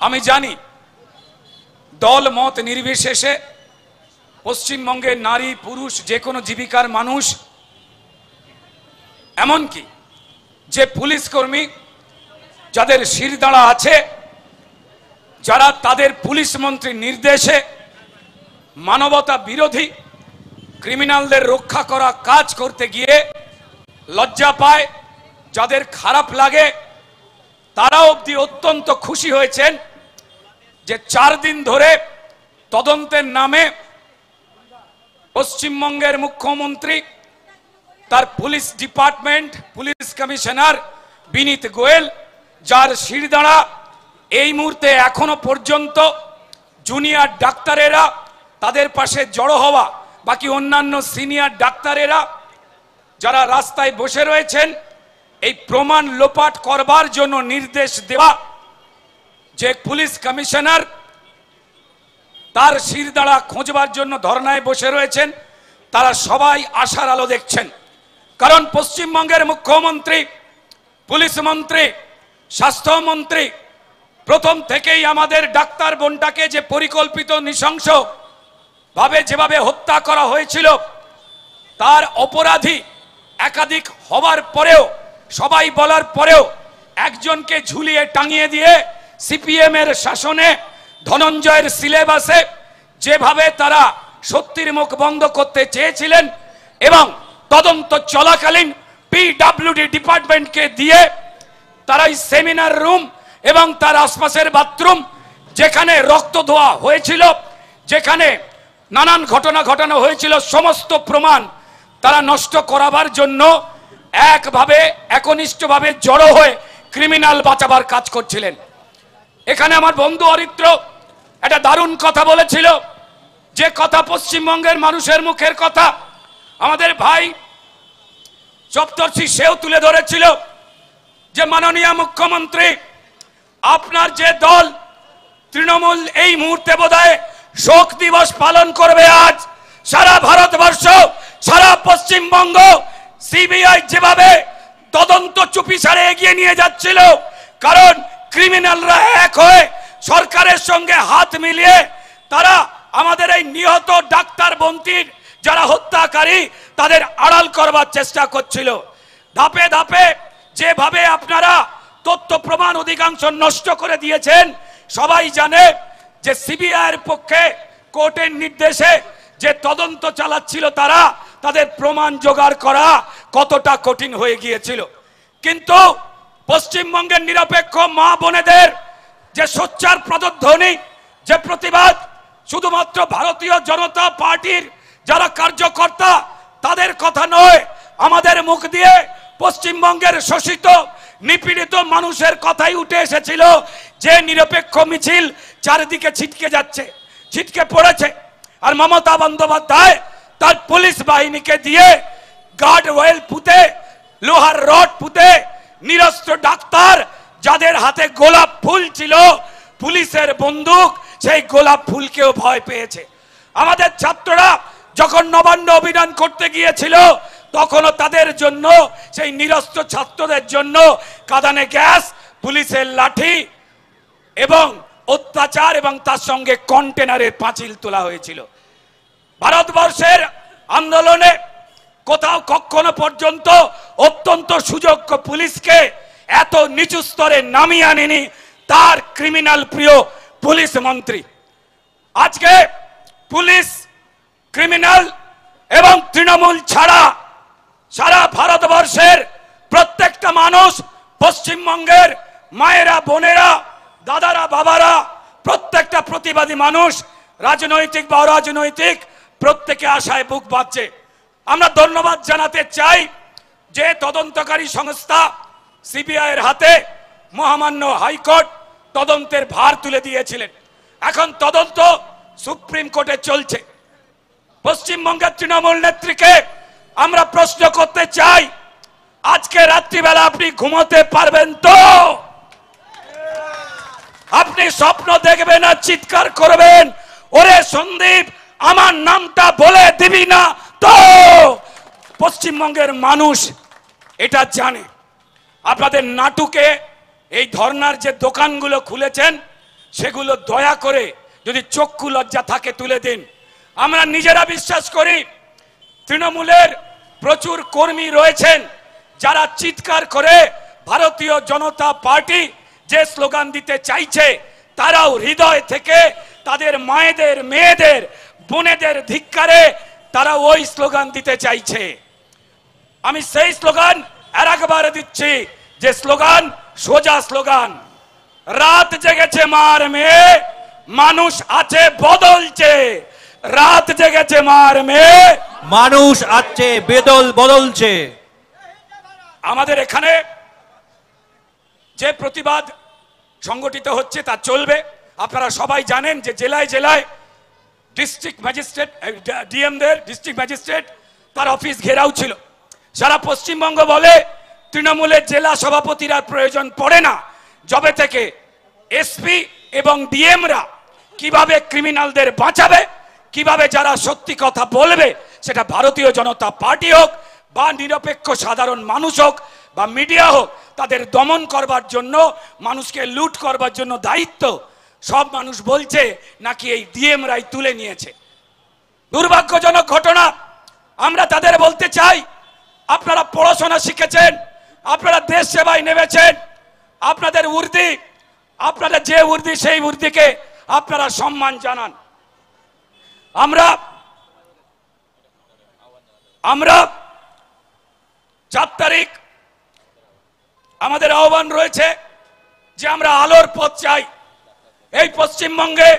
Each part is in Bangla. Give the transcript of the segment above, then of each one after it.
আমি জানি দল মত নির্বিশেষে পশ্চিমবঙ্গের নারী পুরুষ যে কোনো জীবিকার মানুষ, এমনকি যে পুলিশ কর্মী যাদের শিরদাঁড়া আছে, যারা তাদের পুলিশ মন্ত্রীর নির্দেশে মানবতা বিরোধী ক্রিমিনালদের রক্ষা করা কাজ করতে গিয়ে লজ্জা পায়, যাদের খারাপ লাগে, তারা অবধি অত্যন্ত খুশি হয়েছেন যে 4 দিন ধরে তদন্তের নামে পশ্চিমবঙ্গের মুখ্যমন্ত্রী, তার পুলিশ ডিপার্টমেন্ট, পুলিশ কমিশনার বিনীত গোয়েল, যার শিরদাঁড়া এই মুহূর্তে এখনো পর্যন্ত জুনিয়র ডাক্তারেরা তাদের পাশে জড়ো হওয়া, বাকি অন্যান্য সিনিয়র ডাক্তারেরা যারা রাস্তায় বসে রয়েছেন, এই প্রমাণ লোপাট করবার জন্য নির্দেশ দেওয়া যে পুলিশ কমিশনার তার শিরদাঁড়া খোঁজবার জন্য ধর্নায় বসে রয়েছেন, তারা সবাই আশার আলো দেখছেন। কারণ পশ্চিমবঙ্গের মুখ্যমন্ত্রী, পুলিশ মন্ত্রী, স্বাস্থ্যমন্ত্রী প্রথম থেকেই আমাদের ডাক্তার বোনটাকে যে পরিকল্পিত নৃশংস ভাবে যেভাবে হত্যা করা হয়েছিল, তার অপরাধী একাধিক হবার পরেও, সবাই বলার পরেও একজনকে ঝুলিয়ে টাঙিয়ে দিয়ে সিপিএম এর শাসনে ধনঞ্জয়ের সিলেবাসে যেভাবে তারা সত্যির মুখ বন্ধ করতে চেয়েছিলেন এবং তদন্ত চলাকালীন পিডব্লিউডি ডিপার্টমেন্টকে দিয়ে তারাই সেমিনার রুম এবং তার আশপাশের বাথরুম, যেখানে রক্ত ধোয়া হয়েছিল, যেখানে নানান ঘটনা ঘটানো হয়েছিল, সমস্ত প্রমাণ তারা নষ্ট করাবার জন্য একনিষ্ঠভাবে জড়ো হয়ে ক্রিমিনাল বাঁচাবার কাজ করছিলেন। এখানে আমার বন্ধু অরিত্র একটা দারুণ কথা বলেছিল, যে কথা পশ্চিমবঙ্গের মানুষের মুখের কথা আমাদের ভাই সপ্তর্ষি সেও তুলে ধরেছিল, যে মাননীয় মুখ্যমন্ত্রী, আপনার যে দল তৃণমূল এই মুহূর্তে বোধহয় শোক দিবস পালন করবে আজ। সারা ভারতবর্ষ, সারা পশ্চিমবঙ্গ সিবিআই যেভাবে তদন্ত চুপিসারে এগিয়ে নিয়ে যাচ্ছিল, কারণ ক্রিমিনালরা এক হয়ে সরকারের সঙ্গে হাত মিলিয়ে তারা আমাদের এই নিহত ডাক্তার বন্তির যারা হত্যাকারী তাদের আড়াল করবার চেষ্টা করছিল। ধাপে ধাপে যেভাবে আপনারা তথ্য প্রমাণ অধিকাংশ নষ্ট করে দিয়েছেন, সবাই জানে যে সিবিআই এর পক্ষে কোর্টের নির্দেশে যে তদন্ত চালাচ্ছিল তারা, তাদের প্রমাণ জোগাড় করা কতটা কঠিন হয়ে গিয়েছিল। কিন্তু পশ্চিমবঙ্গের নিরপেক্ষ মা বোনেদের যে সোচ্চার প্রতিধ্বনি, যে প্রতিবাদ, শুধুমাত্র ভারতীয় জনতা পার্টির যারা কার্যকর্তা তাদের কথা নয়, আমাদের মুখ দিয়ে পশ্চিমবঙ্গের শোষিত নিপীড়িত মানুষের কথাই উঠে এসেছিল, যে নিরপেক্ষ মিছিল চারিদিকে ছিটকে যাচ্ছে, ছিটকে পড়েছে। আর মমতা বন্দ্যোপাধ্যায় তার পুলিশ বাহিনীকে দিয়ে গার্ড ওয়েল পুঁতে, লোহার রড পুঁতে নিরস্ত্র ডাক্তার যাদের হাতে গোলাপ ফুল ছিল, পুলিশের বন্দুক, সেই গোলাপ ফুলকেও ভয় পেয়েছে। আমাদের ছাত্ররা যখন নবান্ন অভিযান করতে গিয়েছিল, তখনও তাদের জন্য, সেই নিরস্ত্র ছাত্রদের জন্য কাঁদানে গ্যাস, পুলিশের লাঠি এবং অত্যাচার এবং তার সঙ্গে কন্টেনারের পাঁচিল তোলা হয়েছিল। ভারতবর্ষের আন্দোলনে কোথাও কখনো পর্যন্ত অত্যন্ত সুযোগ্য পুলিশকে এত নিচু স্তরে নামিয়ে আনেনি তার ক্রিমিনাল প্রিয় পুলিশ মন্ত্রী। আজকে পুলিশ, ক্রিমিনাল এবং তৃণমূল ছাড়া সারা ভারতবর্ষের প্রত্যেকটা মানুষ, পশ্চিমবঙ্গের মায়েরা, বোনেরা, দাদারা, বাবারা, প্রত্যেকটা প্রতিবাদী মানুষ, রাজনৈতিক বা অরাজনৈতিক, প্রত্যেকে আশায় বুক বাঁধছে। আমরা ধন্যবাদ জানাতে চাই যে তদন্তকারী সংস্থা সিবিআই এর হাতে মহামান্য হাইকোর্ট তদন্তের ভার তুলে দিয়েছিলেন। এখন তদন্ত সুপ্রিম কোর্টে চলছে। পশ্চিমবঙ্গের তৃণমূল নেত্রীকে আমরা প্রশ্ন করতে চাই, আজকে রাত্রিবেলা আপনি ঘুমোতে পারবেন তো? আপনি স্বপ্ন দেখবেন আর চিৎকার করবেন, ওরে সন্দীপ আমার নামটা বলে দিবি না তো? পশ্চিমবঙ্গের মানুষ এটা জানে। আপনাদের নাটুকে এই ধর্নার যে দোকানগুলো খুলেছেন, সেগুলো দয়া করে যদি চক্ষু লজ্জা থাকে তুলে দিন। আমরা নিজেরা বিশ্বাস করি তৃণমূলের প্রচুর কর্মী রয়েছেন যারা চিৎকার করে ভারতীয় জনতা পার্টি যে স্লোগান দিতে চাইছে তারাও হৃদয় থেকে তাদের মায়েদের, মেয়েদের, বোনেদের ধিক্কারে তারা ওই স্লোগান দিতে চাইছে। আমি সেই স্লোগান আর একবার দিচ্ছি, যে স্লোগান সোজা স্লোগান, রাত জেগেছে মার মেয়ে, মানুষ আছে বদলছে। রাত জেগেছে মার মেয়ে, মানুষ আছে বদলছে। আমাদের এখানে যে প্রতিবাদ সংগঠিত হচ্ছে তা চলবে। আপনারা সবাই জানেন যে জেলায় জেলায় ডিস্ট্রিক্ট ম্যাজিস্ট্রেট, ডিএমদের ডিস্ট্রিক্ট ম্যাজিস্ট্রেট তার অফিস ঘেরাও ছিল। সারা পশ্চিমবঙ্গ বলে তৃণমূলের জেলা সভাপতির আর প্রয়োজন পড়ে না, যবে থেকে এসপি এবং ডিএমরা কিভাবে ক্রিমিনালদের বাঁচাবে, কিভাবে যারা সত্যি কথা বলবে, সেটা ভারতীয় জনতা পার্টি হোক বা নিরপেক্ষ সাধারণ মানুষ হোক বা মিডিয়া হোক, তাদের দমন করবার জন্য, মানুষকে লুট করবার জন্য দায়িত্ব সব মানুষ বলছে নাকি এই ডিএমরাই তুলে নিয়েছে। দুর্ভাগ্যজনক ঘটনা। আমরা তাদের বলতে চাই, আপনারা পড়াশোনা শিখেছেন, আপনারা দেশ সেবায় নেমেছেন, আপনাদের উর্দি, আপনাদের যে উর্দি সেই উর্দিকে আপনারা সম্মান জানান। আমরা 4 তারিখ আমাদের আহ্বান রয়েছে যে আমরা আলোর পথ চাই। এই পশ্চিমবঙ্গে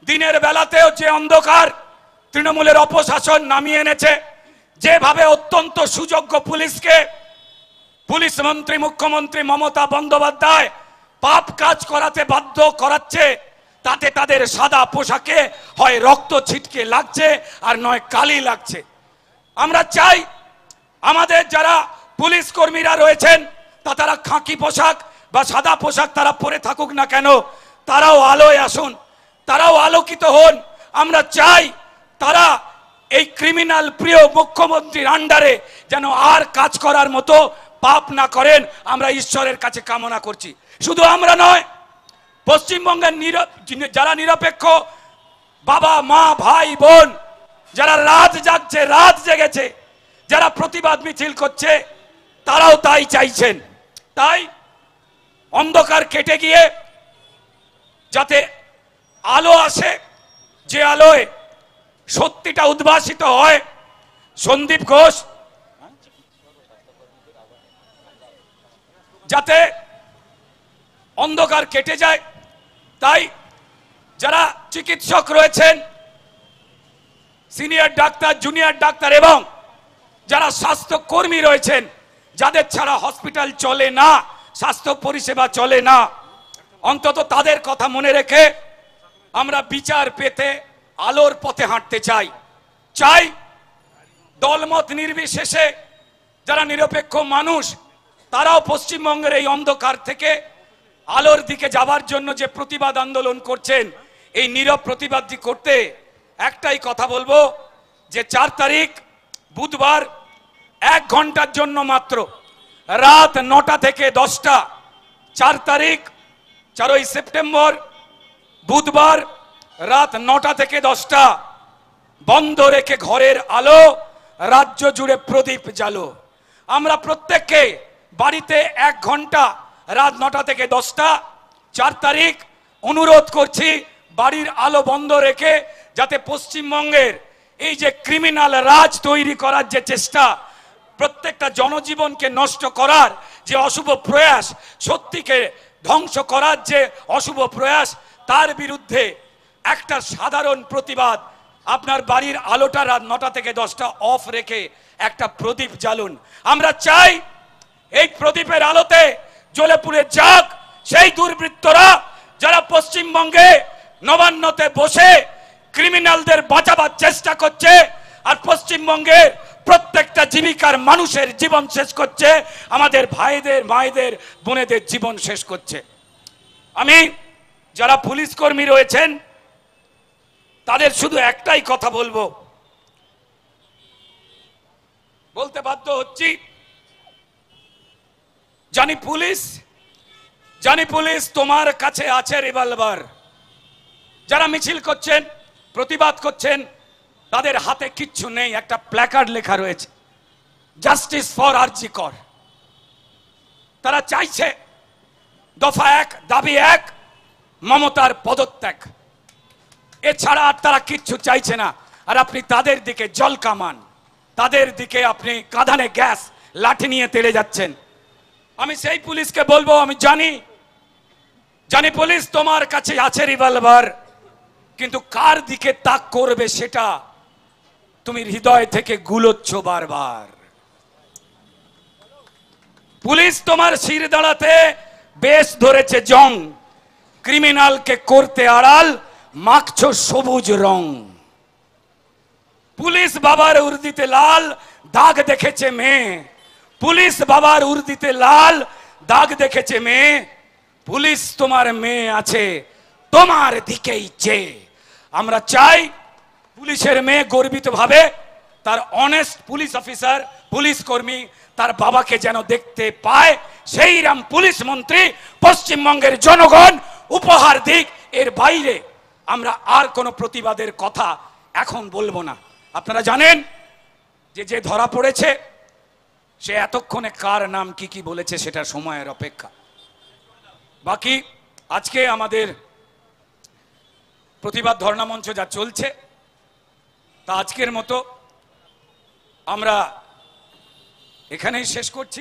দিনের বেলাতেও যে অন্ধকার তৃণমূলের অপশাসন নামিয়ে এনেছে, যেভাবে অত্যন্ত সুযোগ্য পুলিশকে পুলিশ মন্ত্রী মুখ্যমন্ত্রী মমতা বন্দ্যোপাধ্যায় পাপ কাজ করাতে বাধ্য করাচ্ছে, তাতে তাদের সাদা পোশাকে হয় রক্ত ছিটকে লাগছে আর নয় কালি লাগছে। আমরা চাই আমাদের যারা পুলিশ কর্মীরা রয়েছেন তা তারা খাকি পোশাক বা সাদা পোশাক তারা পরে থাকুক না কেন, তারাও আলোয় আসুন, তারাও আলোকিত হন। আমরা চাই তারা এই ক্রিমিনাল প্রিয় মুখ্যমন্ত্রীর আন্ডারে যেন আর কাজ করার মতো পাপ না করেন, আমরা ঈশ্বরের কাছে কামনা করছি। শুধু আমরা নয়, পশ্চিমবঙ্গের যারা নিরপেক্ষ বাবা মা ভাই বোন যারা রাত জাগছে, রাত জেগেছে, যারা প্রতিবাদ মিছিল করছে, তারাও তাই চাইছেন। তাই অন্ধকার কেটে গিয়ে যাতে আলো আসে, যে আলোয় সত্যিটা উদ্ভাসিত হয়। সন্দীপ ঘোষ যাতে অন্ধকার কেটে যায়, তাই যারা চিকিৎসক রয়েছেন, সিনিয়র ডাক্তার, জুনিয়র ডাক্তার এবং যারা স্বাস্থ্য কর্মী রয়েছেন, যাদের ছাড়া হসপিটাল চলে না, স্বাস্থ্য পরিষেবা চলে না, অন্তত তাদের কথা মনে রেখে আমরা বিচার পেতে আলোর পথে হাঁটতে চাই। চাই দলমত নির্বিশেষে যারা নিরপেক্ষ মানুষ তারাও পশ্চিমবঙ্গের এই অন্ধকার থেকে আলোর দিকে যাবার জন্য যে প্রতিবাদ আন্দোলন করছেন, এই নীরব প্রতিবাদটি করতে একটাই কথা বলবো যে 4 তারিখ বুধবার 1 ঘন্টার জন্য মাত্র রাত 9টা থেকে 10টা, 4 তারিখ 4ই সেপ্টেম্বর বুধবার রাত 9টা থেকে 10টা বন্ধ রেখে ঘরের আলো রাজ্য জুড়ে প্রদীপ জ্বালো। আমরা প্রত্যেককে বাড়িতে 1 ঘন্টা রাত 9টা থেকে 10টা 4 তারিখ অনুরোধ করছি, বাড়ির আলো বন্ধ রেখে যাতে পশ্চিমবঙ্গের এই যে ক্রিমিনাল রাজ তৈরি করার যে চেষ্টা, প্রত্যেকটা জনজীবনকে নষ্ট করার যে অশুভ প্রয়াস, সত্যিকে ধ্বংস করার যে অশুভ প্রয়াস, তার বিরুদ্ধে একটা সাধারণ প্রতিবাদ। আপনার বাড়ির আলোটা রাত 9টা থেকে 10টা অফ রেখে একটা প্রদীপ জ্বালুন। আমরা চাই এই প্রদীপের আলোতে জ্বলে পুড়ে যাক সেই দুর্বৃত্তরা যারা পশ্চিমবঙ্গে নবান্নতে বসে ক্রিমিনালদের বাঁচাবার চেষ্টা করছে আর পশ্চিমবঙ্গের প্রত্যেকটা জীবিকার মানুষের জীবন শেষ করছে, আমাদের ভাইদের, মায়েদের, বোনেদের জীবন শেষ করছে। আমি যারা পুলিশ কর্মী রয়েছেন তাদের শুধু একটাই কথা বলবো, বলতে বাধ্য হচ্ছি, জানি পুলিশ তোমার কাছে আছে রিভলভার, যারা মিছিল করছেন, প্রতিবাদ করছেন, তাদের হাতে কিচ্ছু নেই, একটা প্ল্যাকার্ড লেখা রয়েছে জাস্টিস ফর আরজি কর। তারা চাইছে দফা 1, দাবি 1, মমতার পদত্যাগ। এছাড়া আর তারা কিচ্ছু চাইছে না। আর আপনি তাদের দিকে জল কামান, তাদের দিকে আপনি কাঁধানে গ্যাস লাঠি নিয়ে তেড়ে যাচ্ছেন। আমি সেই পুলিশকে বলবো, আমি জানি পুলিশ তোমার কাছে আছে রিভলভার, কিন্তু কার দিকে তাক করবে সেটা তুমি হৃদয় থেকে গুলোচ্ছ বারবার। পুলিশ তোমার শির দাঁড়াতে বেশ ধরেছে জং, ক্রিমিনালকে করতে আড়াল মাখছো সবুজ রং। পুলিশ বাবার উর্দিতে লাল দাগ দেখেছে মেয়ে, পুলিশ বাবার উর্দিতে লাল দাগ দেখেছে মেয়ে। পুলিশ তোমার মেয়ে আছে তোমার দিকেই চেয়ে। আমরা চাই পুলিশের মেয়ে গর্বিত ভাবে তার অনেস্ট পুলিশ অফিসার, পুলিশ কর্মী তার বাবাকে যেন দেখতে পায়। সেই রাম পুলিশ মন্ত্রী পশ্চিমবঙ্গের জনগণ উপহার দিক। এর বাইরে আমরা আর কোনো প্রতিবাদের কথা এখন বলবো না। আপনারা জানেন যে ধরা পড়েছে সে এতক্ষণে কার নাম কি বলেছে সেটা সময়ের অপেক্ষা। বাকি আজকে আমাদের প্রতিবাদ ধর্ণা মঞ্চ যা চলছে তা আজকের মতো আমরা এখানেই শেষ করছি।